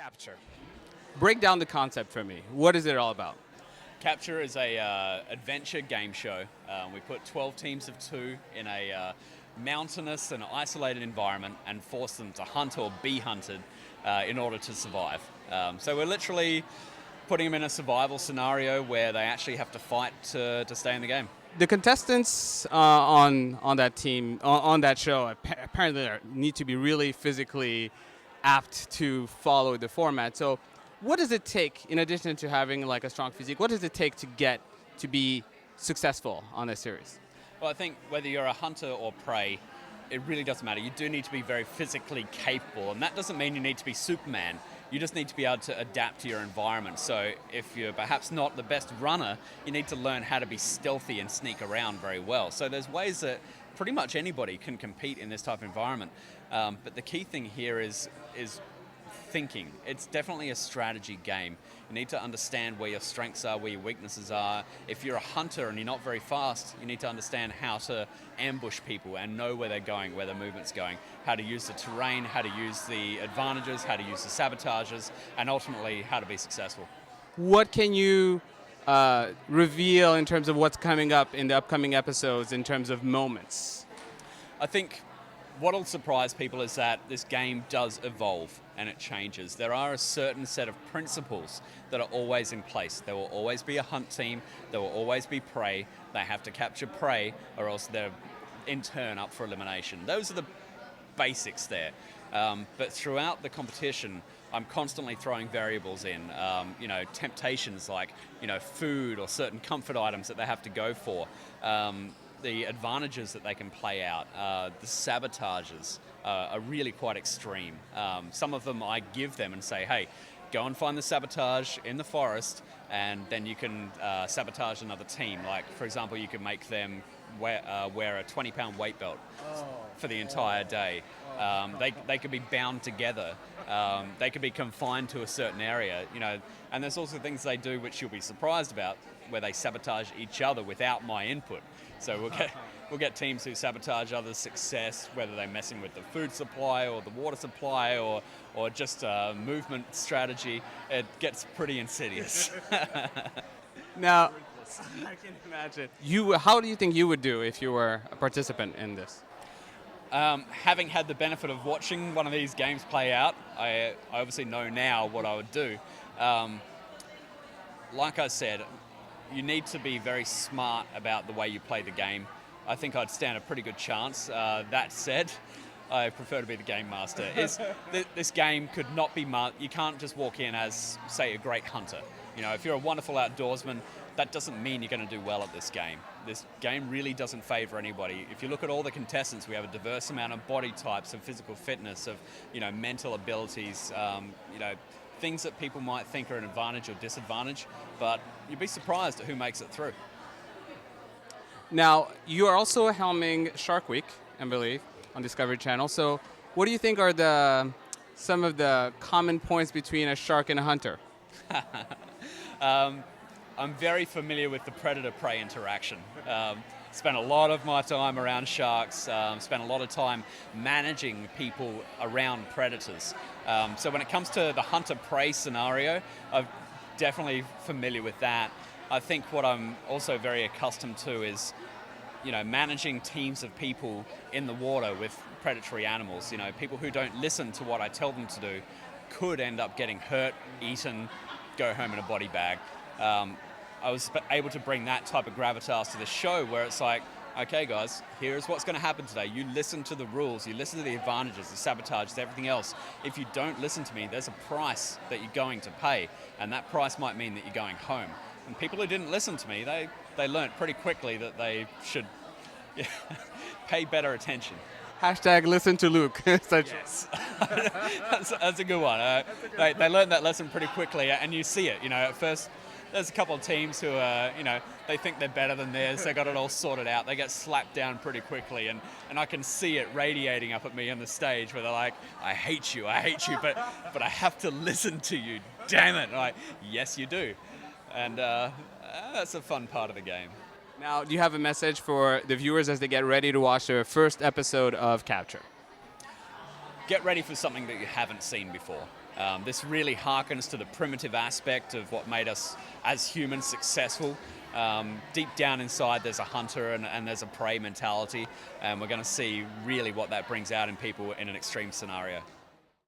Capture. Break down the concept for me. What is it all about? Capture is a adventure game show. We put 12 teams of two in a mountainous and isolated environment and force them to hunt or be hunted in order to survive. So we're literally putting them in a survival scenario where they actually have to fight to stay in the game. The contestants on that team on that show apparently need to be really physically apt to follow the format. So, what does it take in addition to having like a strong physique? What does it take to get to be successful on this series? Well, I think whether you're a hunter or prey, it really doesn't matter. You do need to be very physically capable, and that doesn't mean you need to be Superman. You just need to be able to adapt to your environment. So if you're perhaps not the best runner, you need to learn how to be stealthy and sneak around very well. So there's ways that pretty much anybody can compete in this type of environment. But the key thing here is thinking. It's definitely a strategy game. You need to understand where your strengths are, where your weaknesses are. If you're a hunter and you're not very fast, you need to understand how to ambush people and know where they're going, where the movement's going, how to use the terrain, how to use the advantages, how to use the sabotages, and ultimately how to be successful. What can you reveal in terms of what's coming up in the upcoming episodes in terms of moments? I think what'll surprise people is that this game does evolve and it changes. There are a certain set of principles that are always in place. There will always be a hunt team. There will always be prey. They have to capture prey or else they're in turn up for elimination. Those are the basics there. But throughout the competition, I'm constantly throwing variables in. Temptations like, food or certain comfort items that they have to go for. The advantages that they can play out, the sabotages are really quite extreme. Some of them I give them and say, hey, go and find the sabotage in the forest and then you can sabotage another team. Like, for example, you could make them wear a 20-pound weight belt for the entire day. They could be bound together. They could be confined to a certain area, and there's also things they do which you'll be surprised about, where they sabotage each other without my input. So we'll get teams who sabotage others' success, whether they're messing with the food supply or the water supply or just movement strategy. It gets pretty insidious. Now, I can imagine. How do you think you would do if you were a participant in this? Having had the benefit of watching one of these games play out, I obviously know now what I would do. Like I said, you need to be very smart about the way you play the game. I think I'd stand a pretty good chance. That said, I prefer to be the game master. This game could not be you can't just walk in as, say, a great hunter. If you're a wonderful outdoorsman, that doesn't mean you're going to do well at this game. This game really doesn't favor anybody. If you look at all the contestants, we have a diverse amount of body types, of physical fitness, of mental abilities, things that people might think are an advantage or disadvantage, but you'd be surprised at who makes it through. Now, you are also helming Shark Week, I believe, on Discovery Channel. So what do you think are some of the common points between a shark and a hunter? I'm very familiar with the predator-prey interaction. Spent a lot of my time around sharks, spent a lot of time managing people around predators. So when it comes to the hunter-prey scenario, I'm definitely familiar with that. I think what I'm also very accustomed to is, managing teams of people in the water with predatory animals. People who don't listen to what I tell them to do could end up getting hurt, eaten, go home in a body bag. I was able to bring that type of gravitas to the show where it's like, okay guys, here's what's going to happen today. You listen to the rules, you listen to the advantages, the sabotages, everything else. If you don't listen to me, there's a price that you're going to pay, and that price might mean that you're going home. And people who didn't listen to me, they learned pretty quickly that they should pay better attention. Hashtag listen to Luke. Yes. That's a good one. They learned that lesson pretty quickly, and you see it. At first, there's a couple of teams who are, they think they're better than theirs. They got it all sorted out. They get slapped down pretty quickly, and I can see it radiating up at me on the stage where they're like, I hate you, but I have to listen to you, damn it. And I'm like, yes, you do. And that's a fun part of the game. Now, do you have a message for the viewers as they get ready to watch their first episode of Capture? Get ready for something that you haven't seen before. This really harkens to the primitive aspect of what made us as humans successful. Deep down inside there's a hunter and there's a prey mentality, and we're going to see really what that brings out in people in an extreme scenario.